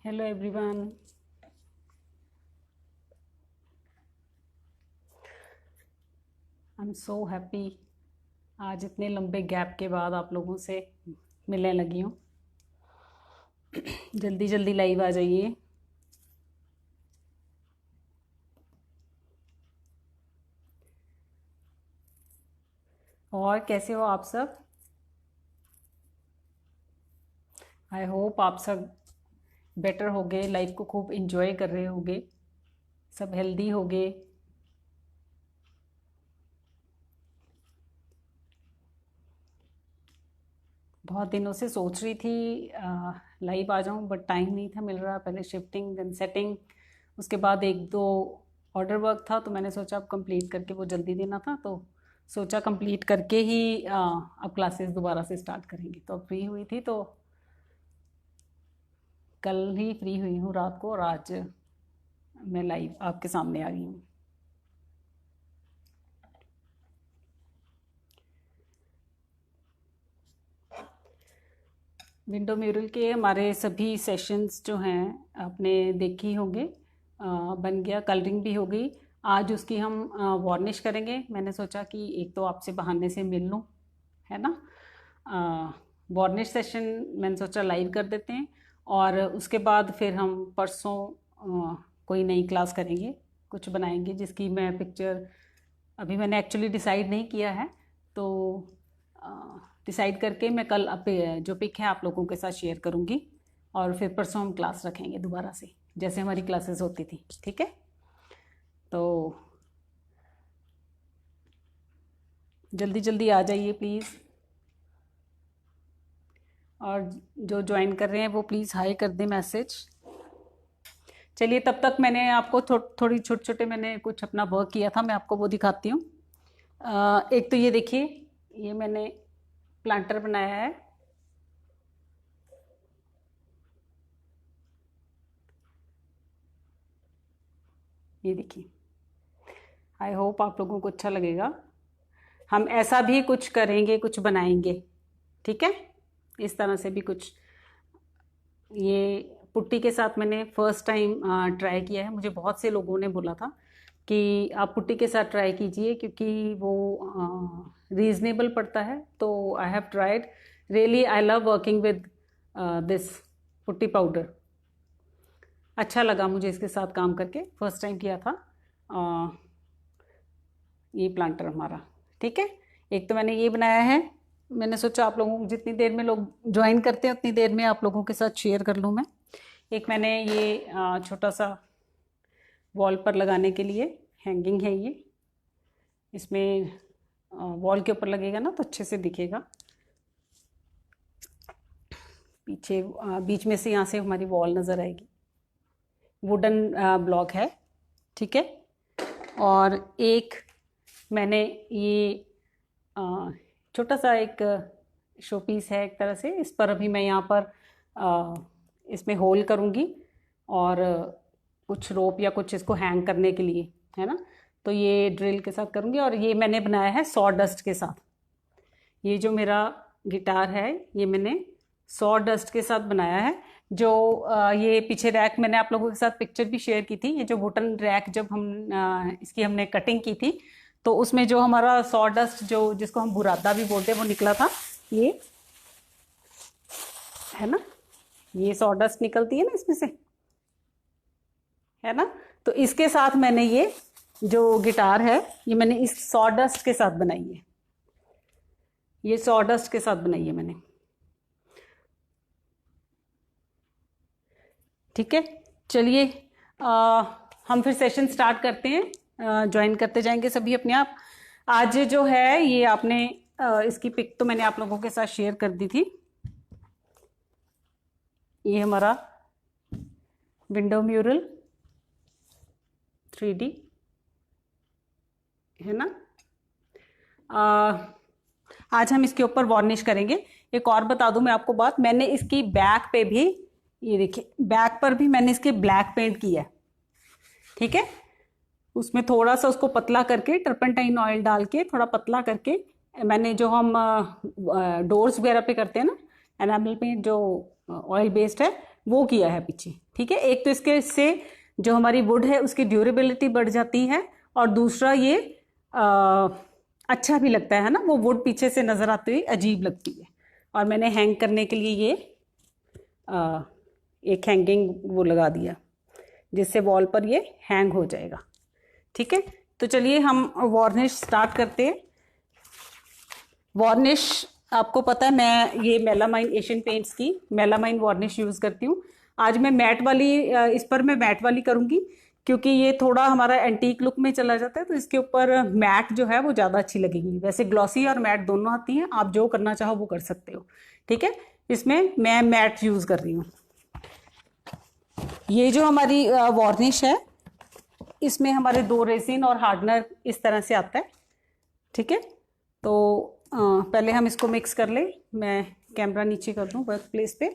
Hello everyone. I am so happy आज इतने लंबे गैप के बाद आप लोगों से मिलने लगी हूँ। जल्दी जल्दी लाइव आ जाइए। और कैसे हो आप सब? आई होप आप सब बेटर होगे, लाइफ को खूब इंजॉय कर रहे होगे, सब हेल्दी होगे। बहुत दिनों से सोच रही थी लाइव आ जाऊं, बट टाइम नहीं था मिल रहा। पहले शिफ्टिंग देन सेटिंग, उसके बाद एक दो ऑर्डर वर्क था, तो मैंने सोचा अब कंप्लीट करके वो जल्दी देना था, तो सोचा कंप्लीट करके ही अब क्लासेस दोबारा से स्टार्ट करेंगे। तो अब फ्री हुई थी, तो कल ही फ्री हुई हूँ रात को, और आज मैं लाइव आपके सामने आ गई हूँ। विंडो म्यूरल के हमारे सभी सेशंस जो हैं आपने देखे ही होंगे। बन गया, कलरिंग भी हो गई। आज उसकी हम वार्निश करेंगे। मैंने सोचा कि एक तो आपसे बहाने से मिल लूँ, है ना। वार्निश सेशन मैंने सोचा लाइव कर देते हैं, और उसके बाद फिर हम परसों कोई नई क्लास करेंगे, कुछ बनाएंगे जिसकी मैं पिक्चर अभी मैंने एक्चुअली डिसाइड नहीं किया है। तो डिसाइड करके मैं कल जो पिक है आप लोगों के साथ शेयर करूँगी, और फिर परसों हम क्लास रखेंगे दोबारा से, जैसे हमारी क्लासेस होती थी। ठीक है, तो जल्दी जल्दी आ जाइए प्लीज़, और जो ज्वाइन कर रहे हैं वो प्लीज़ हाई कर दें मैसेज। चलिए, तब तक मैंने आपको थोड़ी छोटे छोटे मैंने कुछ अपना वर्क किया था, मैं आपको वो दिखाती हूँ। एक तो ये देखिए, ये मैंने प्लांटर बनाया है। ये देखिए, आई होप आप लोगों को अच्छा लगेगा। हम ऐसा भी कुछ करेंगे, कुछ बनाएंगे, ठीक है। इस तरह से भी कुछ, ये पुट्टी के साथ मैंने फर्स्ट टाइम ट्राई किया है। मुझे बहुत से लोगों ने बोला था कि आप पुट्टी के साथ ट्राई कीजिए, क्योंकि वो रीज़नेबल पड़ता है। तो I have tried, really I love working with this putty powder. अच्छा लगा मुझे इसके साथ काम करके, फर्स्ट टाइम किया था। ये प्लांटर हमारा, ठीक है। एक तो मैंने ये बनाया है, मैंने सोचा आप लोगों को जितनी देर में लोग ज्वाइन करते हैं उतनी देर में आप लोगों के साथ शेयर कर लूँ मैं। एक मैंने ये छोटा सा वॉल पर लगाने के लिए हैंगिंग है। ये इसमें वॉल के ऊपर लगेगा ना तो अच्छे से दिखेगा। पीछे बीच में से यहाँ से हमारी वॉल नज़र आएगी। वुडन ब्लॉक है, ठीक है। और एक मैंने ये छोटा सा एक शो पीस है एक तरह से, इस पर अभी मैं यहाँ पर इसमें होल करूँगी, और कुछ रोप या कुछ इसको हैंग करने के लिए, है ना। तो ये ड्रिल के साथ करूँगी, और ये मैंने बनाया है सॉ डस्ट के साथ। ये जो मेरा गिटार है ये मैंने सॉ डस्ट के साथ बनाया है। जो ये पीछे रैक मैंने आप लोगों के साथ पिक्चर भी शेयर की थी। ये जो वुडन रैक जब हम इसकी हमने कटिंग की थी, तो उसमें जो हमारा सॉ डस्ट, जो जिसको हम बुरादा भी बोलते हैं, वो निकला था। ये है ना, ये सॉ डस्ट निकलती है ना इसमें से, है ना। तो इसके साथ मैंने ये जो गिटार है ये मैंने इस सॉ डस्ट के साथ बनाई है। ये सॉ डस्ट के साथ बनाई है मैंने, ठीक है। चलिए, हम फिर सेशन स्टार्ट करते हैं। ज्वाइन करते जाएंगे सभी अपने आप। आज जो है ये आपने इसकी पिक तो मैंने आप लोगों के साथ शेयर कर दी थी। ये हमारा विंडो म्यूरल 3D है ना। आज हम इसके ऊपर वार्निश करेंगे। एक और बता दूं मैं आपको बात, मैंने इसकी बैक पे भी, ये देखिए बैक पर भी मैंने इसके ब्लैक पेंट किया है, ठीक है। उसमें थोड़ा सा उसको पतला करके, टर्पेंटाइन ऑयल डाल के थोड़ा पतला करके, मैंने जो हम डोर्स वगैरह पे करते हैं ना एनामल पेंट, जो ऑयल बेस्ड है, वो किया है पीछे, ठीक है। एक तो इसके से जो हमारी वुड है उसकी ड्यूरेबिलिटी बढ़ जाती है, और दूसरा ये अच्छा भी लगता है ना, वो वुड पीछे से नज़र आती हुई अजीब लगती है। और मैंने हैंग करने के लिए ये एक हैंगिंग वो लगा दिया, जिससे वॉल पर ये हैंग हो जाएगा, ठीक है। तो चलिए हम वार्निश स्टार्ट करते हैं। वार्निश आपको पता है मैं ये मेलामाइन एशियन पेंट्स की मेलामाइन वार्निश यूज़ करती हूँ। आज मैं मैट वाली इस पर मैं मैट वाली करूँगी, क्योंकि ये थोड़ा हमारा एंटीक लुक में चला जाता है, तो इसके ऊपर मैट जो है वो ज़्यादा अच्छी लगेगी। वैसे ग्लॉसी और मैट दोनों आती हैं, आप जो करना चाहो वो कर सकते हो, ठीक है। इसमें मैं मैट यूज़ कर रही हूँ। ये जो हमारी वार्निश है, इसमें हमारे 2 रेसिन और हार्डनर इस तरह से आता है, ठीक है। तो पहले हम इसको मिक्स कर लें। मैं कैमरा नीचे कर दूं वर्क प्लेस पे।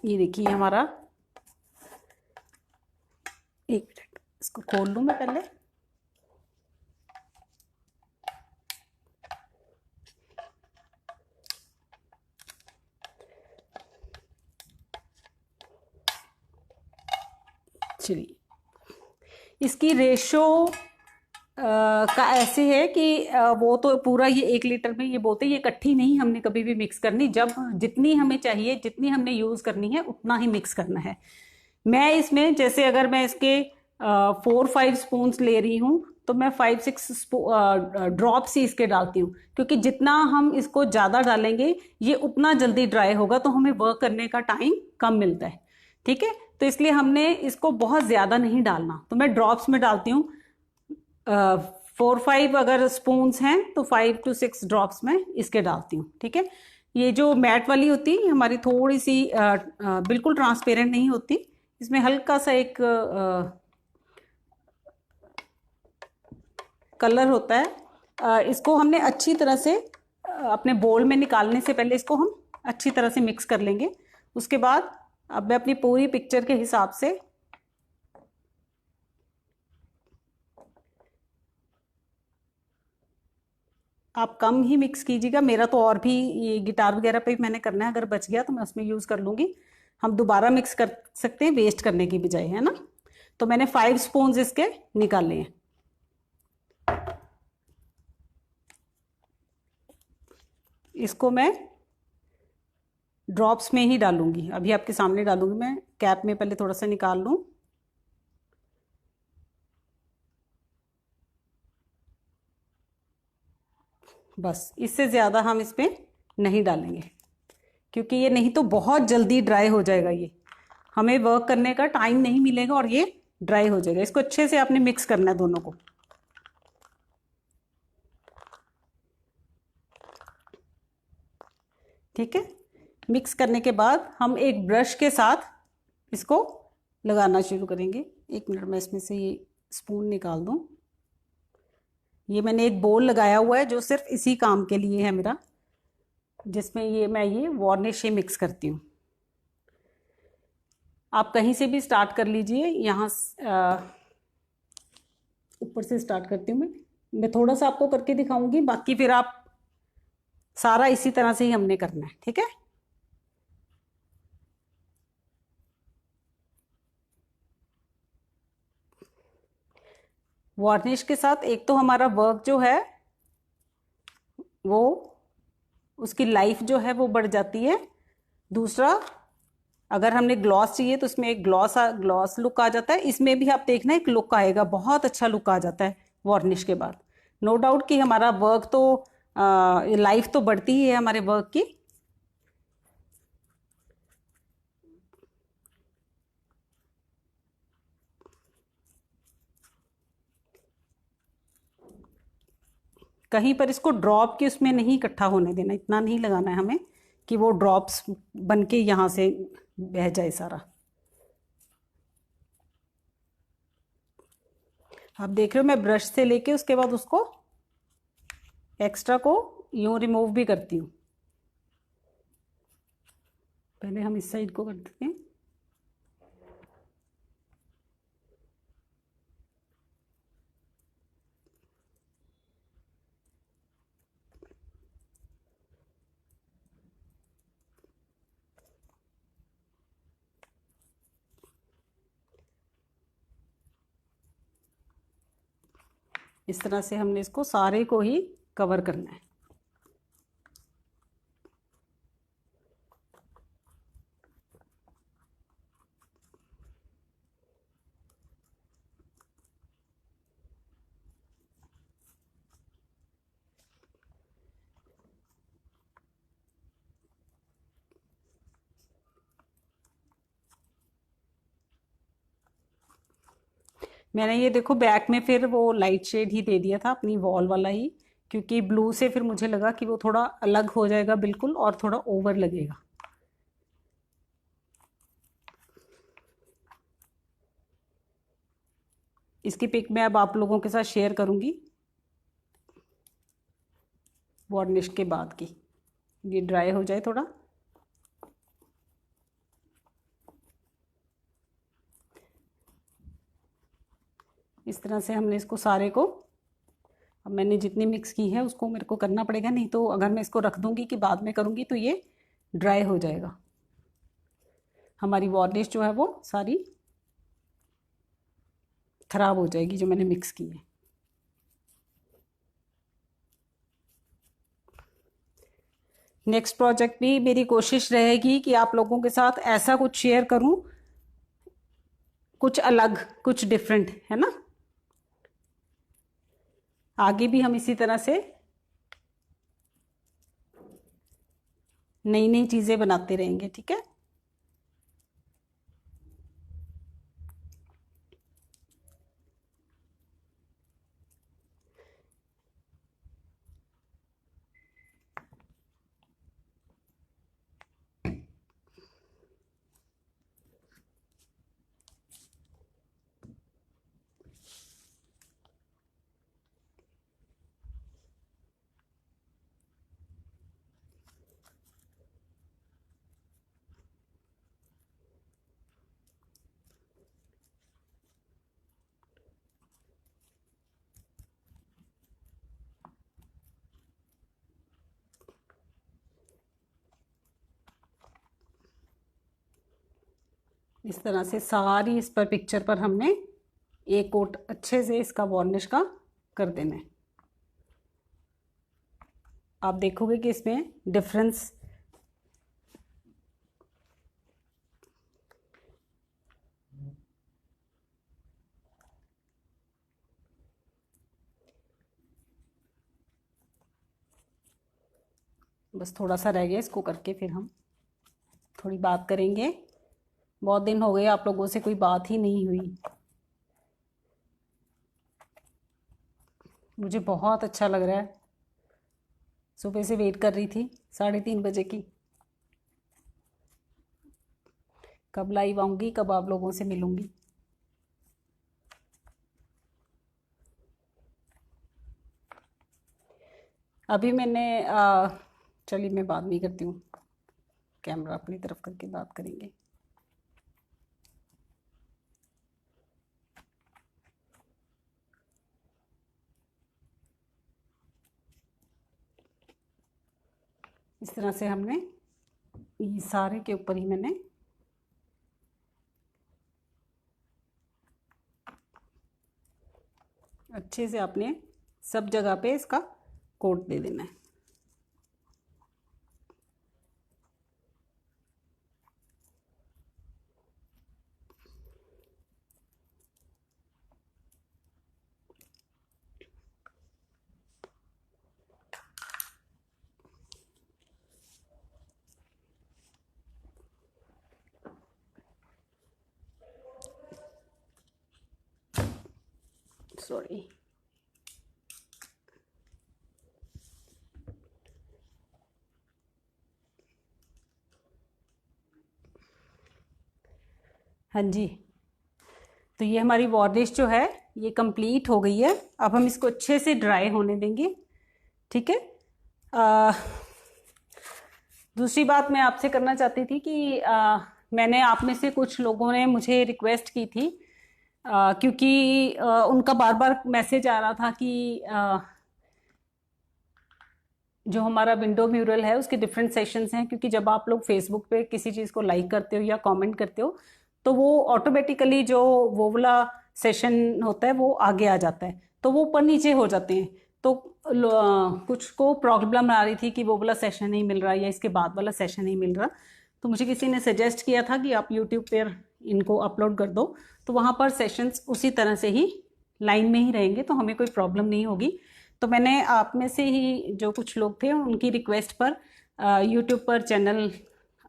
ये देखिए हमारा, एक मिनट इसको खोल लूं मैं पहले। चलिए, इसकी रेशो का ऐसे है कि वो तो पूरा ये 1 लीटर में ये बोलते हैं, ये इकट्ठी नहीं हमने कभी भी मिक्स करनी, जब जितनी हमें चाहिए, जितनी हमने यूज़ करनी है उतना ही मिक्स करना है। मैं इसमें जैसे अगर मैं इसके 4-5 स्पून्स ले रही हूँ, तो मैं 5-6 ड्रॉप्स ही इसके डालती हूँ, क्योंकि जितना हम इसको ज़्यादा डालेंगे ये उतना जल्दी ड्राई होगा, तो हमें वर्क करने का टाइम कम मिलता है, ठीक है। तो इसलिए हमने इसको बहुत ज़्यादा नहीं डालना, तो मैं ड्रॉप्स में डालती हूँ। 4-5 अगर स्पून्स हैं तो 5-6 ड्रॉप्स में इसके डालती हूँ, ठीक है। ये जो मैट वाली होती है हमारी थोड़ी सी बिल्कुल ट्रांसपेरेंट नहीं होती, इसमें हल्का सा एक कलर होता है। इसको हमने अच्छी तरह से अपने बोल में निकालने से पहले इसको हम अच्छी तरह से मिक्स कर लेंगे। उसके बाद अब मैं अपनी पूरी पिक्चर के हिसाब से आप कम ही मिक्स कीजिएगा। मेरा तो और भी ये गिटार वगैरह पे मैंने करना है, अगर बच गया तो मैं उसमें यूज़ कर लूँगी। हम दोबारा मिक्स कर सकते हैं वेस्ट करने की बजाय, है ना। तो मैंने 5 स्पून्स इसके निकाले हैं। इसको मैं ड्रॉप्स में ही डालूंगी, अभी आपके सामने डालूंगी। मैं कैप में पहले थोड़ा सा निकाल लूँ। बस इससे ज़्यादा हम इसमें नहीं डालेंगे, क्योंकि ये नहीं तो बहुत जल्दी ड्राई हो जाएगा, ये हमें वर्क करने का टाइम नहीं मिलेगा और ये ड्राई हो जाएगा। इसको अच्छे से आपने मिक्स करना है दोनों को, ठीक है। मिक्स करने के बाद हम एक ब्रश के साथ इसको लगाना शुरू करेंगे। 1 मिनट में इसमें से ये स्पून निकाल दूं। ये मैंने एक बोल लगाया हुआ है जो सिर्फ इसी काम के लिए है मेरा, जिसमें ये मैं ये वार्निश ही मिक्स करती हूँ। आप कहीं से भी स्टार्ट कर लीजिए, यहाँ ऊपर से स्टार्ट करती हूँ मैं थोड़ा सा आपको करके दिखाऊंगी, बाकी फिर आप सारा इसी तरह से ही हमने करना है, ठीक है। वार्निश के साथ एक तो हमारा वर्क जो है वो उसकी लाइफ जो है वो बढ़ जाती है। दूसरा, अगर हमने ग्लॉस चाहिए तो इसमें एक ग्लॉस लुक आ जाता है। इसमें भी आप देखना एक लुक आएगा, बहुत अच्छा लुक आ जाता है वार्निश के बाद। नो डाउट कि हमारा वर्क तो लाइफ तो बढ़ती ही है हमारे वर्क की। कहीं पर इसको ड्रॉप के उसमें नहीं इकट्ठा होने देना, इतना नहीं लगाना है हमें कि वो ड्रॉप्स बन के यहाँ से बह जाए सारा। आप देख रहे हो मैं ब्रश से लेके उसके बाद उसको एक्स्ट्रा को यूं रिमूव भी करती हूँ। पहले हम इस साइड को कर देते हैं। इस तरह से हमने इसको सारे को ही कवर करना है। मैंने ये देखो बैक में फिर वो लाइट शेड ही दे दिया था अपनी वॉल वाला ही, क्योंकि ब्लू से फिर मुझे लगा कि वो थोड़ा अलग हो जाएगा बिल्कुल और थोड़ा ओवर लगेगा। इसकी पिक मैं अब आप लोगों के साथ शेयर करूंगी वार्निश के बाद की। ये ड्राई हो जाए थोड़ा। इस तरह से हमने इसको सारे को, अब मैंने जितनी मिक्स की है उसको मेरे को करना पड़ेगा, नहीं तो अगर मैं इसको रख दूंगी कि बाद में करूंगी तो ये ड्राई हो जाएगा। हमारी वार्निश जो है वो सारी खराब हो जाएगी जो मैंने मिक्स की है। नेक्स्ट प्रोजेक्ट भी मेरी कोशिश रहेगी कि आप लोगों के साथ ऐसा कुछ शेयर करूं, कुछ अलग, कुछ डिफरेंट, है ना। आगे भी हम इसी तरह से नई नई चीजें बनाते रहेंगे, ठीक है। इस तरह से सारी इस पर पिक्चर पर हमने एक कोट अच्छे से इसका वार्निश का कर देना है। आप देखोगे कि इसमें डिफरेंस बस थोड़ा सा रह गया, इसको करके फिर हम थोड़ी बात करेंगे। बहुत दिन हो गए आप लोगों से कोई बात ही नहीं हुई। मुझे बहुत अच्छा लग रहा है। सुबह से वेट कर रही थी 3:30 बजे की, कब लाइव आऊंगी, कब आप लोगों से मिलूंगी। अभी मैंने चलिए मैं बात नहीं करती हूँ, कैमरा अपनी तरफ करके बात करेंगे। इस तरह से हमने ये सारे के ऊपर ही मैंने अच्छे से आपने सब जगह पे इसका कोट दे देना है। सॉरी, हाँ जी। तो ये हमारी वार्निश जो है ये कंप्लीट हो गई है। अब हम इसको अच्छे से ड्राई होने देंगे, ठीक है। दूसरी बात मैं आपसे करना चाहती थी कि मैंने आप में से कुछ लोगों ने मुझे रिक्वेस्ट की थी, क्योंकि उनका बार बार मैसेज आ रहा था कि जो हमारा विंडो म्यूरल है उसके डिफरेंट सेशंस हैं, क्योंकि जब आप लोग फेसबुक पे किसी चीज़ को लाइक करते हो या कमेंट करते हो तो वो ऑटोमेटिकली जो वो वाला सेशन होता है वो आगे आ जाता है। तो वो ऊपर नीचे हो जाते हैं। तो कुछ को प्रॉब्लम आ रही थी कि वो वाला सेशन नहीं मिल रहा या इसके बाद वाला सेशन नहीं मिल रहा, तो मुझे किसी ने सजेस्ट किया था कि आप यूट्यूब पर इनको अपलोड कर दो, तो वहाँ पर सेशंस उसी तरह से ही लाइन में ही रहेंगे, तो हमें कोई प्रॉब्लम नहीं होगी। तो मैंने आप में से ही जो कुछ लोग थे उनकी रिक्वेस्ट पर यूट्यूब पर चैनल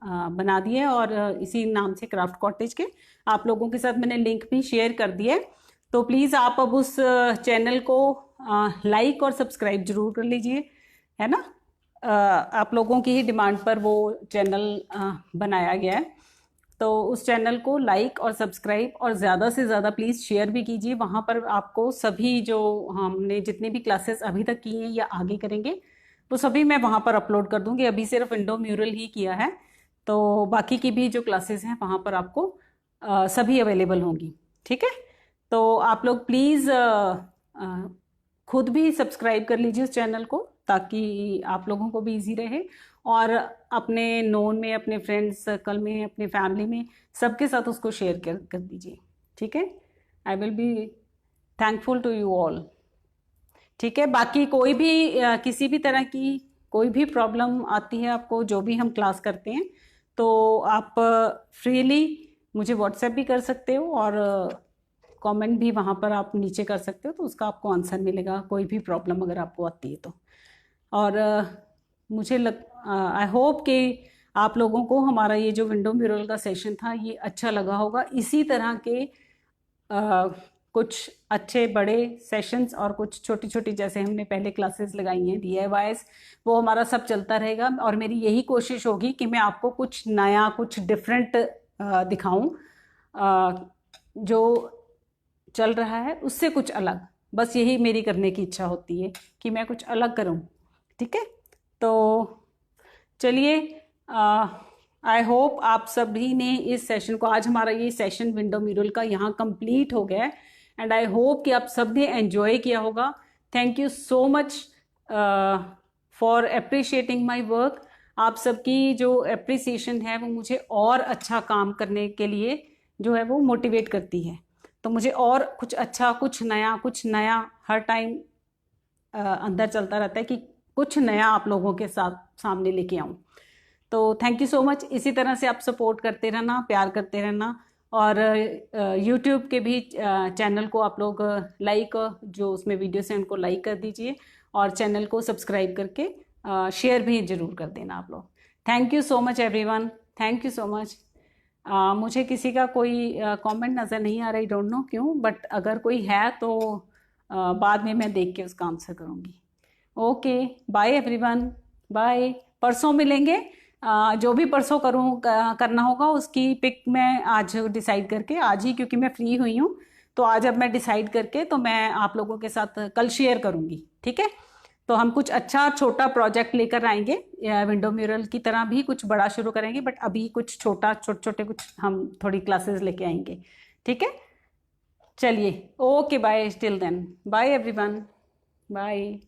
बना दिए, और इसी नाम से क्राफ्ट कॉटेज के आप लोगों के साथ मैंने लिंक भी शेयर कर दिए। तो प्लीज़ आप अब उस चैनल को लाइक और सब्सक्राइब जरूर कर लीजिए, है ना। आप लोगों की ही डिमांड पर वो चैनल बनाया गया है, तो उस चैनल को लाइक और सब्सक्राइब और ज़्यादा से ज़्यादा प्लीज़ शेयर भी कीजिए। वहाँ पर आपको सभी जो हमने जितनी भी क्लासेस अभी तक की हैं या आगे करेंगे वो सभी मैं वहाँ पर अपलोड कर दूँगी। अभी सिर्फ विंडो म्यूरल ही किया है, तो बाकी की भी जो क्लासेस हैं वहाँ पर आपको सभी अवेलेबल होंगी, ठीक है। तो आप लोग प्लीज़ खुद भी सब्सक्राइब कर लीजिए उस चैनल को, ताकि आप लोगों को भी इजी रहे, और अपने नोन में, अपने फ्रेंड्स सर्कल में, अपने फैमिली में सबके साथ उसको शेयर कर दीजिए, ठीक है। I will be thankful to you all, ठीक है। बाकी कोई भी किसी भी तरह की कोई भी प्रॉब्लम आती है आपको, जो भी हम क्लास करते हैं, तो आप फ्रीली मुझे व्हाट्सएप भी कर सकते हो, और कमेंट भी वहाँ पर आप नीचे कर सकते हो, तो उसका आपको आंसर मिलेगा, कोई भी प्रॉब्लम अगर आपको आती है तो। और मुझे आई होप कि आप लोगों को हमारा ये जो विंडो म्यूरल का सेशन था ये अच्छा लगा होगा। इसी तरह के कुछ अच्छे बड़े सेशंस और कुछ छोटी छोटी जैसे हमने पहले क्लासेस लगाई हैं DIYs, वो हमारा सब चलता रहेगा, और मेरी यही कोशिश होगी कि मैं आपको कुछ नया, कुछ डिफरेंट दिखाऊं, जो चल रहा है उससे कुछ अलग। बस यही मेरी करने की इच्छा होती है कि मैं कुछ अलग करूं, ठीक है। तो चलिए, आई होप आप सभी ने इस सेशन को, आज हमारा ये सेशन विंडो म्यूरल का यहाँ कंप्लीट हो गया है, एंड आई होप कि आप सब ने एंजॉय किया होगा। Thank you so much for appreciating my work. आप सबकी जो अप्रिसिएशन है वो मुझे और अच्छा काम करने के लिए जो है वो मोटिवेट करती है, तो मुझे और कुछ अच्छा, कुछ नया हर टाइम अंदर चलता रहता है कि कुछ नया आप लोगों के साथ सामने लेके आऊँ। तो थैंक यू सो मच। इसी तरह से आप सपोर्ट करते रहना, प्यार करते रहना, और यूट्यूब के भी चैनल को आप लोग लाइक, जो उसमें वीडियोस हैं उनको लाइक कर दीजिए, और चैनल को सब्सक्राइब करके शेयर भी ज़रूर कर देना आप लोग। Thank you so much everyone, thank you so much. मुझे किसी का कोई कमेंट नज़र नहीं आ रहा, आई डोंट नो क्यों, बट अगर कोई है तो बाद में मैं देख के उसका आंसर करूँगी। Okay, bye everyone, bye. परसों मिलेंगे। जो भी परसों करना होगा उसकी पिक मैं आज डिसाइड करके, आज ही क्योंकि मैं फ्री हुई हूँ, तो आज अब मैं डिसाइड करके तो मैं आप लोगों के साथ कल शेयर करूँगी, ठीक है। तो हम कुछ अच्छा छोटा प्रोजेक्ट लेकर आएंगे, विंडो म्यूरल की तरह भी कुछ बड़ा शुरू करेंगे, बट अभी कुछ छोटे छोटे कुछ हम थोड़ी क्लासेस लेके आएंगे, ठीक है। चलिए, okay, bye, till then, bye everyone, bye.